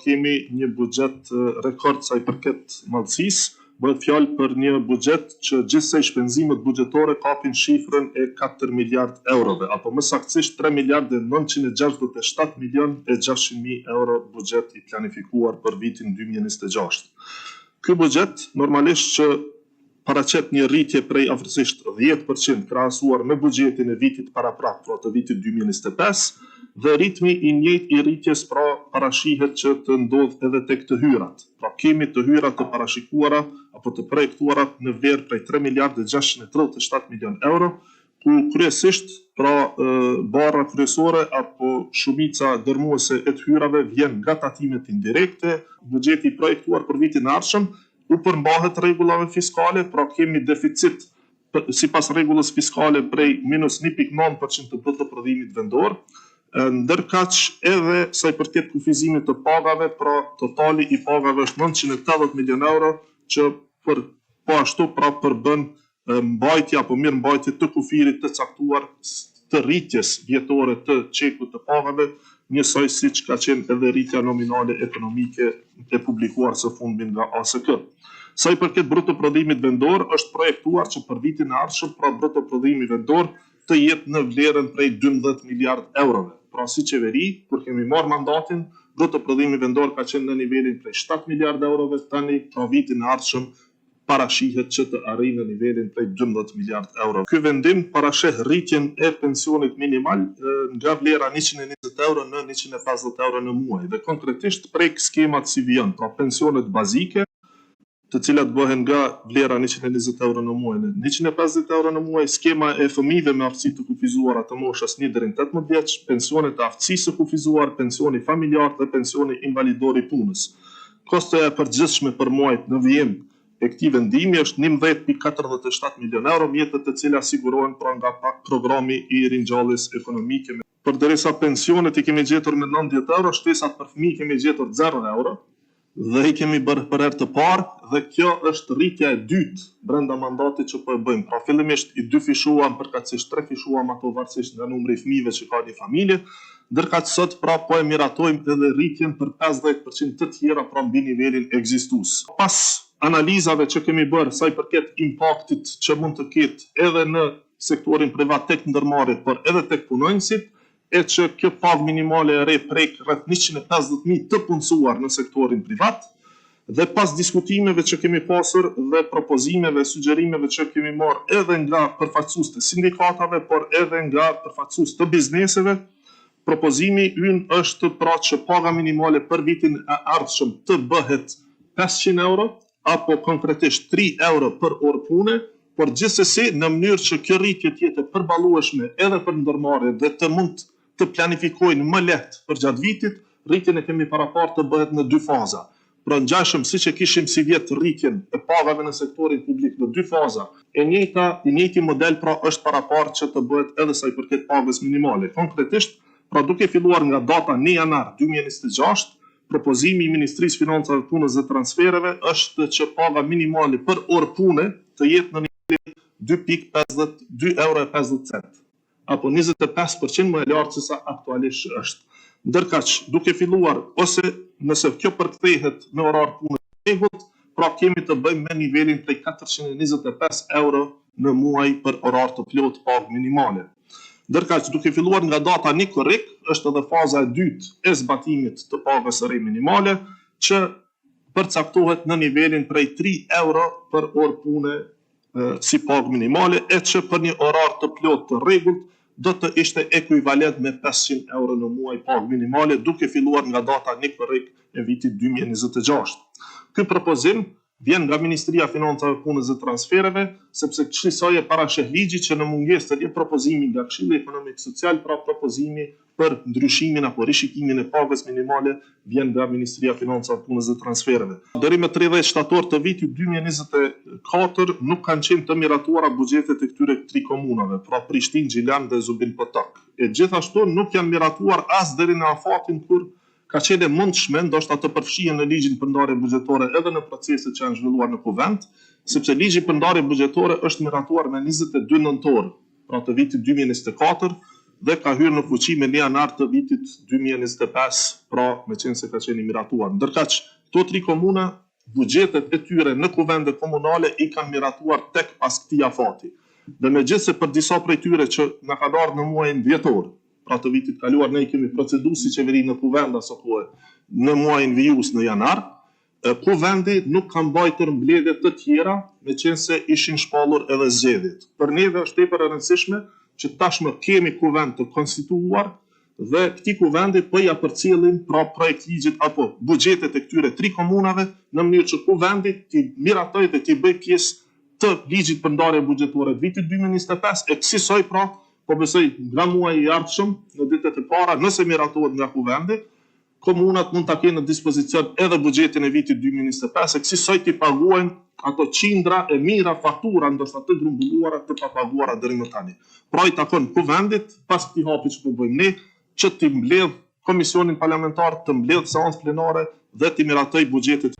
Kemi një buxhet rekord sa i përket madhësisë. Bëhet fjalë për një buxhet që gjithsej shpenzimet buxhetore kapin shifrën e 4 miliard eurove, apo më saktësisht 3 miliardë 967 milion e 600.000 euro buxhet i planifikuar për vitin 2026. Ky buxhet normalisht që paraqet një rritje prej afërsisht 10% krahasuar me buxhetin e vitit paraprak, pra të vitit 2025, dhe ritmi i njëjtë i rritjes pra parashihet që të ndodh edhe tek të hyrat. Pra kemi të hyrat të parashikuara apo të projektuara në vlerë prej 3 miliardë 637 milion euro, ku kryesisht pra barra kryesore apo shumica dërmuese e të hyrave vjen nga tatimet indirekte. Buxheti i projektuar për vitin e ardhshëm u përmbahet rregullave fiskale, pra kemi deficit sipas rregullës fiskale prej minus 1.9% të BT-prodhimit vendor, ndërkaq edhe sa i përket kufizimit të pagave, pra totali i pagave është 980 milion euro, që po ashtu pra përbën mbajtje apo mirëmbajtje të kufirit të caktuar të rritjes vjetore të çekut të pagave, njësoj siç ka qenë edhe rritja nominale ekonomike e publikuar së fundmi nga ASK. Sa i përket bruto-prodhimit vendor, është projektuar që për vitin e ardhshëm pra bruto-prodhimi vendor të jetë në vlerën prej 12 miliard eurove. Pra si qeveri, kur kemi marrë mandatin, bruto-prodhimi vendor ka qenë në nivelin prej 7 miliard eurove, tani pra vitin e ardhshëm parashihet që të arrijë në nivelin prej 12 miliard euro. Ky vendim parasheh rritjen e pensionit minimal nga vlera 120 euro në 150 euro në muaj, dhe konkretisht prek skemat si vjen, pra pensionet bazike, të cilat bëhen nga vlera 120 euro në muaj në 150 euro në muaj, skema e fëmijëve me aftësi të kufizuara të moshës 1 deri në 18 vjeç, pensionet e aftësisë së kufizuar, pensioni familjar dhe pensioni invalidor i punës. Kostoja e përgjithshme për muajt në vijim e këtij vendimi është 11.47 milion euro, mjetet të cilat sigurohen pra nga programi i ringjalljes ekonomike. Përderisa pensionet i kemi gjetur me 90 euro, shtesat për fëmijë kemi gjetur 0 euro, dhe i kemi bërë për herë të parë, dhe kjo është rritja e dytë brenda mandatit që po e bëjmë. Pra fillimisht i 2 fishuam, përkatësisht 3 fishuam ato varësisht nga numri i fëmijëve që ka një familje, ndërkaq sot pra po e miratojmë edhe rritjen për 50% të tjera pra mbi nivelin ekzistues. Pas analizave që kemi bërë sa i përket impaktit që mund të ketë edhe në sektorin privat tek ndërmarrjet, por edhe tek punonjësit, e që kjo pagë minimale e re prek rreth 150.000 të punësuar në sektorin privat, dhe pas diskutimeve që kemi pasur dhe propozimeve, sugjerimeve që kemi marrë edhe nga përfaqësues të sindikatave, por edhe nga përfaqësues të bizneseve, propozimi ynë është pra që paga minimale për vitin e ardhshëm të bëhet 500 euro, apo konkretisht 3 euro për orë pune, por gjithsesi në mënyrë që kjo rritje të jetë përballueshme edhe për ndërmarrjet dhe të mund të planifikojnë më lehtë për gjatë vitit, rritjen e kemi paraparë të bëhet në 2 faza. Pra ngjashëm siç e kishim si vjet rritjen e pagave në sektorin publik në 2 faza, i njëjti model pra është paraparë që të bëhet edhe sa i përket pagës minimale. Konkretisht, pra duke filluar nga data 1 janar 2026, propozimi i Ministrisë Financave, Punës dhe Transfereve është që paga minimale për orë pune të jetë në nivelin 2.50 euro, apo 25% më e lartë se sa aktualisht është. Ndërkaq, duke filluar ose nëse kjo përkthehet në orar pune të rregullt, pra kemi të bëjmë me nivelin prej 425 euro në muaj për orar të plot pagë minimale. Ndërkaq, duke filluar nga data 1 korrik, është edhe faza e dytë e zbatimit të pagës së re minimale, që përcaktohet në nivelin prej 3 euro për orë pune si pagë minimale, e që për një orar të plot të rregullt do të ishte ekuivalent me 500 euro në muaj pagë minimale, duke filluar nga data 1 korrik e vitit 2026. Ky propozim vjen nga Ministria e Financave, Punës dhe Transfereve, sepse kësaj parasheh ligji që në mungesë të një propozimi nga Këshilli Ekonomik Social, pra propozimi për ndryshimin apo rishikimin e pagës minimale vjen nga Ministria e Financave, Punës dhe Transfereve. Deri më 30 shtator të vitit 2024 nuk kanë qenë të miratuara buxhetet e këtyre 3 komunave, pra Prishtinë, Gjilan dhe Zubin-Potok. E gjithashtu nuk janë miratuar as deri në afatin kur ka qenë mundshme ndoshta të përfshihen në ligjin për ndarje buxhetore edhe në proceset që janë zhvilluar në kuvend, sepse ligji për ndarje buxhetore është miratuar me 22 nëntor, pra të vitit 2024, dhe ka hyrë në fuqi me 1 janar të vitit 2025, pra me qenë se ka qenë i miratuar. Ndërkaq, këto 3 komuna, buxhetet e tyre në kuvendet komunale i kanë miratuar tek pas këtij afati. Dhe megjithse për disa prej tyre që na kanë ardhur në muajin dhjetor, pra të vitit kaluar, ne i kemi proceduar si qeveri në kuvenda së kohë në muajin vijus në janar, kuvendi nuk kanë mbajtur mbledhje të tjera, me qenë se ishin shpallur edhe zgjedhjet. Për neve është tepër e rëndësishme që tashmë kemi kuvend të konstituar dhe këtij kuvendi po ja përcjellim pra projekt ligjit apo buxhetet e këtyre 3 komunave në mënyrë që kuvendi të miratojë dhe të bëjë pjesë të ligjit për ndarje buxhetore të vitit 2025 e kësaj pra po besoj nga muaji i ardhshëm në ditët e para, nëse miratohet nga kuvendi, komunat mund ta kenë në dispozicion edhe buxhetin e vitit 2025 e kësaj të paguajnë ato qindra e mira faktura ndoshta të grumbulluara të papaguara deri më tani. Pra i takon kuvendit pas këtij hapi që po bëjmë ne që të mbledh komisionin parlamentar, të mbledh seancë plenare dhe të miratoj buxhetet